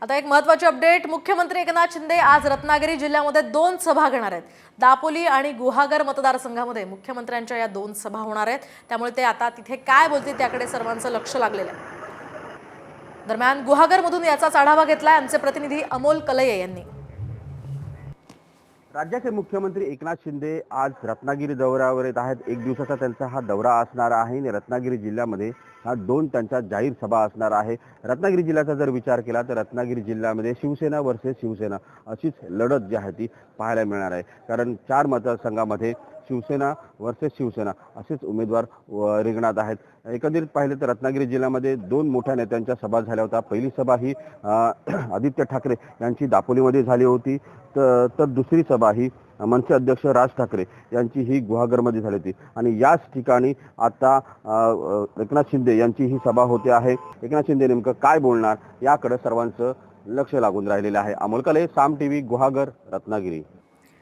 आता एक महत्त्वाची अपडेट। मुख्यमंत्री एकनाथ शिंदे आज रत्नागिरी जिल्ह्यामध्ये 2 सभा घेणार आहेत। दापोली आणि गुहागर मतदारसंघामध्ये मुख्यमंत्र्यांच्या या 2 सभा होणार आहेत। त्यामुळे ते आता तिथे काय बोलतील त्याकडे सर्वांचं लक्ष लागलेलं आहे। दरम्यान गुहागरमधून याचाच आढावा घेतलाय आमचे प्रतिनिधी अमोल कलये यांनी। राज्याचे मुख्यमंत्री एकनाथ शिंदे आज रत्नागिरी दौऱ्यावर येत आहेत। एक दिवसाचा त्यांचा हा दौरा असणार आहे आणि रत्नागिरी जिल्ह्यामध्ये हा 2 त्यांच्या जाहीर सभा असणार आहे। रत्नागिरी जिल्ह्याचा जर विचार केला तर रत्नागिरी जिल्ह्यामध्ये शिवसेना वर्सेस शिवसेना अशीच लढत जी आहे ती पाहायला मिळणार आहे। कारण 4 मतदारसंघामध्ये शिवसेना वर्सेस शिवसेना असेच उमेदवार रिंगणात आहेत। एकंदरीत पाहिले तर रत्नागिरी जिल्ह्यामध्ये 2 मोठ्या नेत्यांच्या सभा झाल्या होत्या। पहिली सभा ही आदित्य ठाकरे यांची दापोलीमध्ये झाली होती, तर दुसरी सभा ही मनसे अध्यक्ष राज ठाकरे यांची ही गुहागरमध्ये झाली होती आणि याच ठिकाणी आता एकनाथ शिंदे यांची ही सभा होते आहे। एकनाथ शिंदे नेमकं काय बोलणार याकडे सर्वांचं लक्ष लागून राहिलेलं आहे। अमोल कले, साम टीव्ही, गुहागर, रत्नागिरी।